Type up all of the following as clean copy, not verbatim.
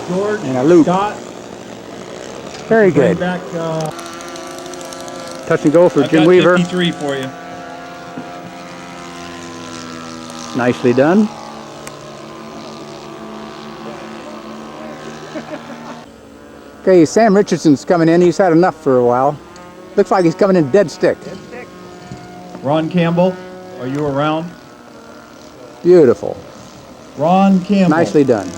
George, and a loop. Scott. Very good. Back, Touch and go for Jim Weaver. 53 for you. Nicely done. Okay, Sam Richardson's coming in. He's had enough for a while. Looks like he's coming in dead stick. Ron Campbell, are you around? Beautiful. Ron Campbell. Nicely done.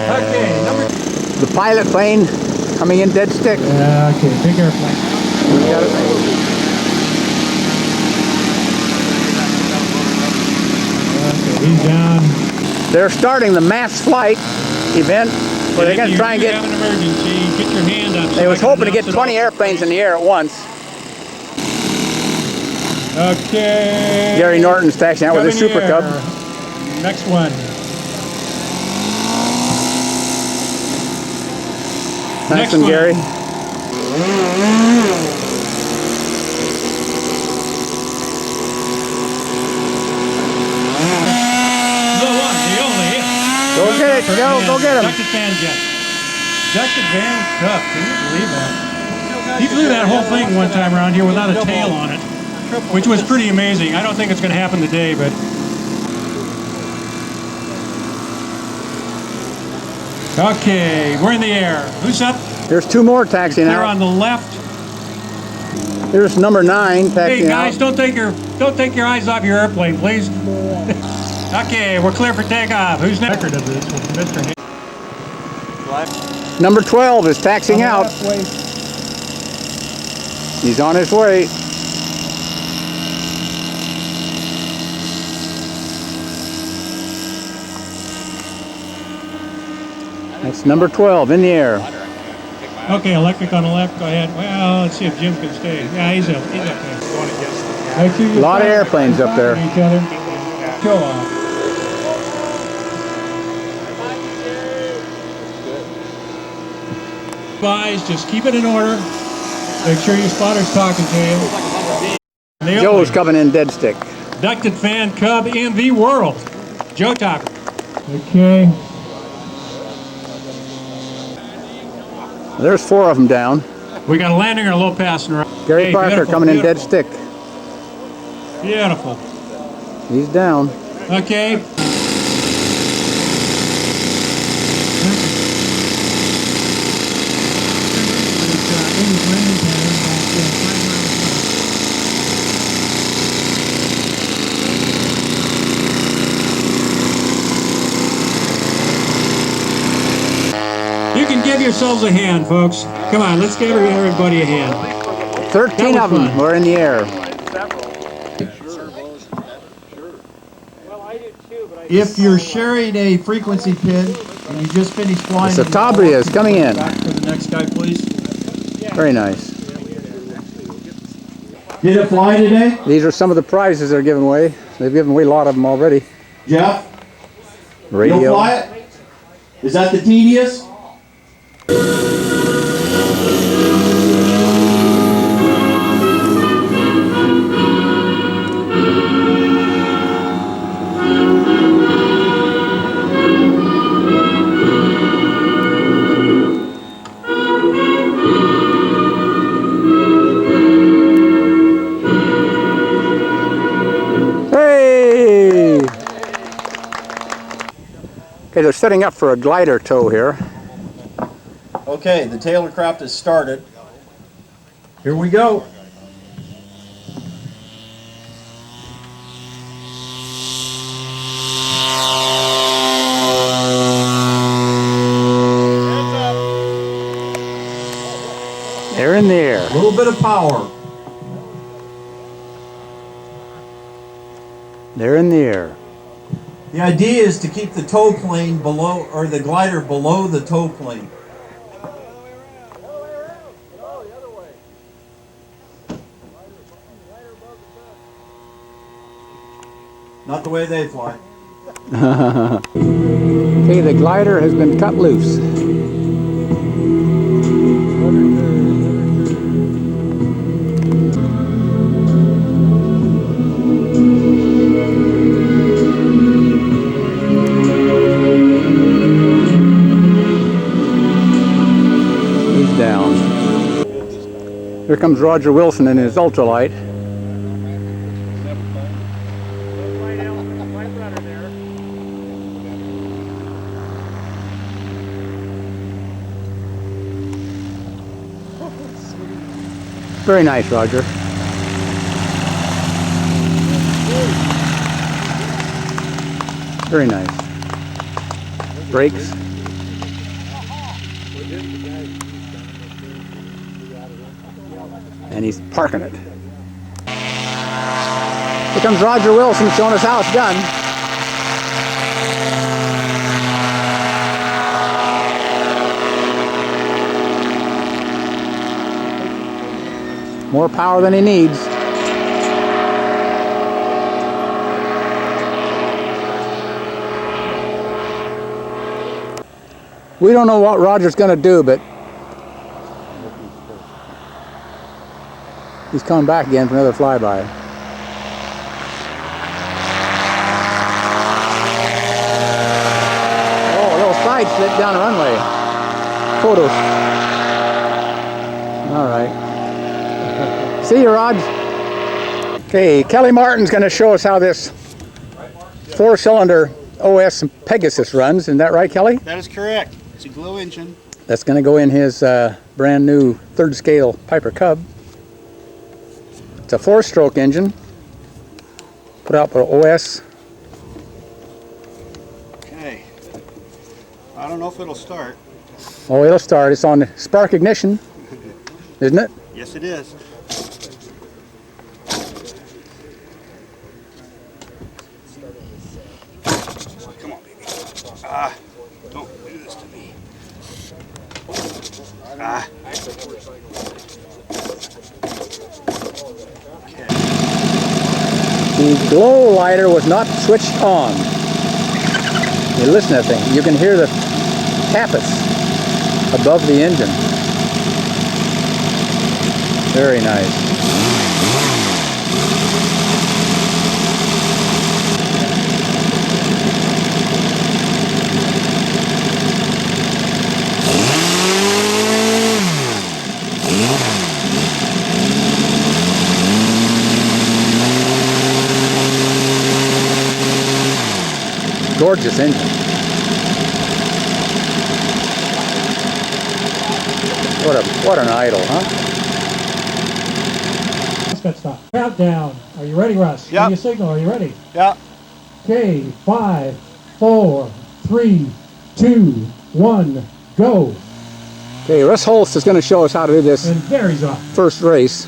Okay, The pilot plane coming in dead stick. okay, big airplane. We got it. Okay, he's down. They're starting the mass flight event, where they're going to try and get. Have an emergency, get your hand up. They was hoping to get 20 airplanes in the air at once. Okay. Gary Norton's taxiing out with his Super Cub. Next one. Nice one, Gary. Go get it, Joe. Go get him. Ducted Van Jet. Ducted Van Cup. Can you believe that? He flew that whole thing one time around here without a tail on it, which was pretty amazing. I don't think it's going to happen today, but. Okay, we're in the air. Who's up? There's two more taxiing Clear out. on the left. Here's number 9 taxiing Hey guys, out. don't take your eyes off your airplane, please. Okay, we're clear for takeoff. Who's next? Record of this with Mr. Number 12 is taxiing out. He's on his way. That's number 12 in the air. Okay, electric on the left. Go ahead. Well, let's see if Jim can stay. Yeah, he's up. He's up there. A lot of airplanes up there. Each other. Show off. Guys, just keep it in order. Make sure your spotter's talking to you. Joe's coming in dead stick. Ducted Fan Cub in the world. Joe Tucker. Okay. There's 4 of them down. We got a landing or a low passing. Gary Hey, Parker beautiful, coming in dead beautiful. stick. Beautiful. He's down. Okay. You can give yourselves a hand, folks. Come on, let's give everybody a hand. 13 of them were in the air. If you're sharing a frequency pin and you just finished flying, The Tabria is coming in. back for the next guy, please. Very nice. Did it fly today? These are some of the prizes they're giving away. They've given away a lot of them already. Jeff, Radio. you'll fly it? Is that the tedious? Hey! Okay, they're setting up for a glider tow here. Okay, the Taylorcraft has started. Here we go. They're in the air. A little bit of power. They're in the air. The idea is to keep the tow plane below, or the glider below the tow plane. Not the way they fly. Okay, the glider has been cut loose. Here comes Roger Wilson in his ultralight. Very nice, Roger. Very nice. Brakes. And he's parking it. Here comes Roger Wilson showing us how it's done. More power than he needs. We don't know what Roger's going to do, but he's coming back again for another flyby. Oh, a little side slip down the runway. Photos. All right. See you, Rod. Okay, Kelly Martin's going to show us how this 4-cylinder OS Pegasus runs. Isn't that right, Kelly? That is correct. It's a glow engine. That's going to go in his brand new 3rd scale Piper Cub. It's a 4-stroke engine. Put out for OS. Okay. I don't know if it'll start. Oh, it'll start. It's on spark ignition, isn't it? Yes, it is. Come on, baby. Don't do this to me. Okay. The glow lighter was not switched on. You listen to that thing. You can hear the tappets above the engine. Very nice. Gorgeous engine. What an idol, huh? Good stuff. Countdown. Are you ready, Russ? Yep. Give me a signal. Are you ready? Yeah. Okay, 5, 4, 3, 2, 1, go. Okay, Russ Holst is going to show us how to do this And there he's off. first race.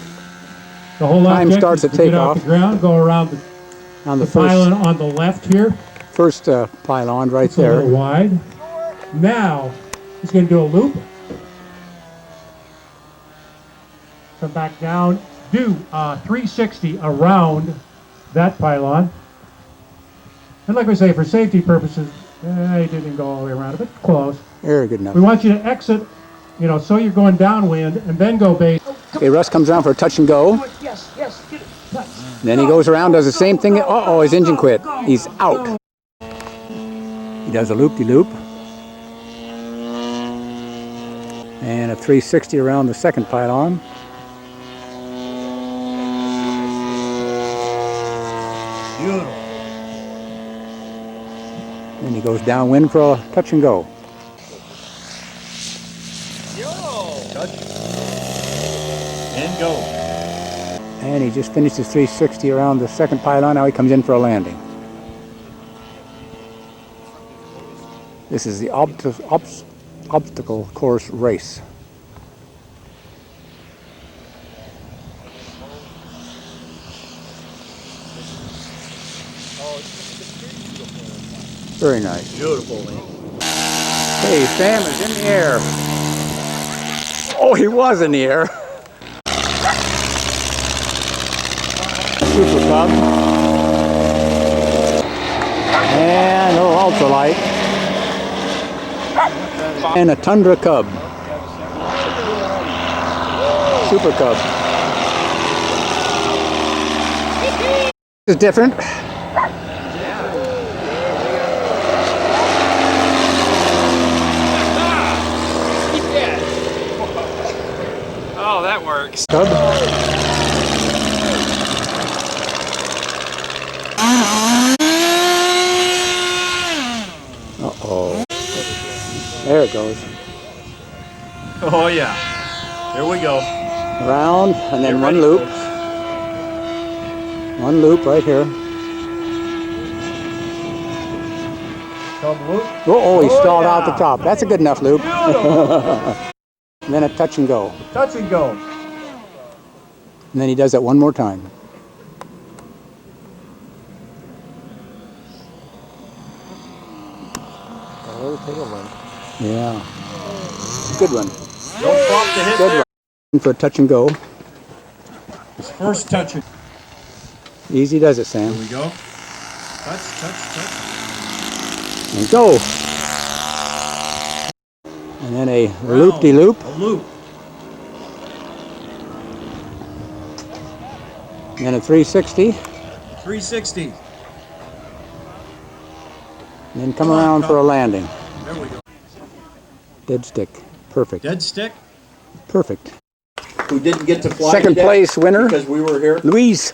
The whole Time object starts is at to get off takeoff. the ground, go around On the the first pylon on the left here. pylon right It's a little there. wide. Now he's going to do a loop. Come back down. Do 360 around that pylon. And like we say, for safety purposes, he didn't go all the way around it, but close. Very good enough. We want you to exit, so you're going downwind, and then go base. Okay, Russ comes around for a touch and go. Yes, get it. Touch. Then he goes around, does the same thing. Uh-oh, his engine quit. He's out. He does a loop-de-loop. And a 360 around the second pylon. Beautiful. Then he goes downwind for a touch and go. Touch. And go. And he just finished his 360 around the second pylon. Now he comes in for a landing. This is the obstacle course race. Very nice. Beautiful. Hey, Sam is in the air. Oh, he was in the air. Super Cub. And a little ultralight. And a Tundra Cub. Super Cub. This is different. Oh, that works. Cub. Uh-oh. There it goes. Oh yeah. Here we go. Around, and then Get one ready, loop. folks. One loop right here. Cub loop. Oh, he Oh, stalled out yeah. the top. That's a good enough loop. Beautiful. And then a touch and go. Touch and go. And then he does that one more time. Yeah. Good one. Don't bump the hit Good there. one. For a touch and go. First touch. Here Easy does it, Sam. we go. Touch, touch, touch. And go. And then a loop-de-loop. A loop. And then a 360. 360. And then come around for a landing. There we go. Dead stick. Perfect. Dead stick. Perfect. Who didn't get to fly Second today place winner, because we were here. Louise.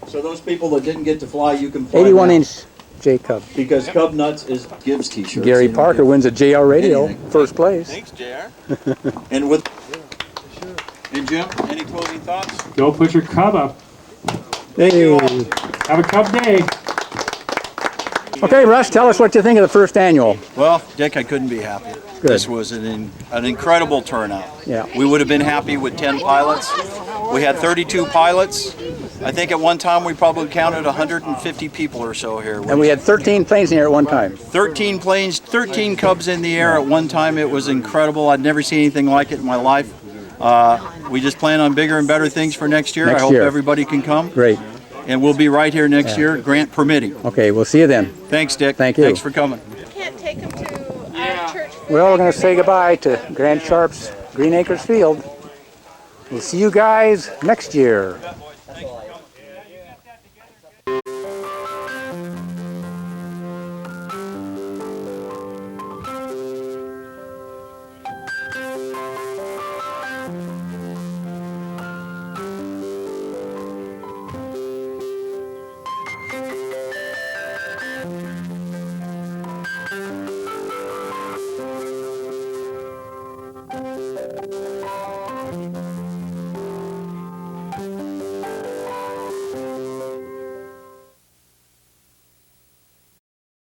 So those people that didn't get to fly, you can fly 81 now. inch J Cub. Because Cub Nuts is gives t-shirts. Gary They don't Parker give- wins a JR radio, anything. first place. Thanks, JR. And with. And Jim, any closing thoughts? Go put your cub up. Hey. Have a cub day. Okay, Russ, tell us what you think of the first annual. Well, Dick, I couldn't be happier. Good. This was an incredible turnout. Yeah. We would have been happy with 10 pilots. We had 32 pilots. I think at one time we probably counted 150 people or so here. And we had 13 planes in here at one time. 13 planes, 13 Cubs in the air at one time. It was incredible. I'd never seen anything like it in my life. We just plan on bigger and better things for next year. Next I hope year. everybody can come. Great. And we'll be right here next year, grant permitting. Okay, we'll see you then. Thanks, Dick. Thank you. Thanks for coming. Can't take them to our church. Well, we're going to say goodbye to Grant Sharp's Green Acres Field. We'll see you guys next year.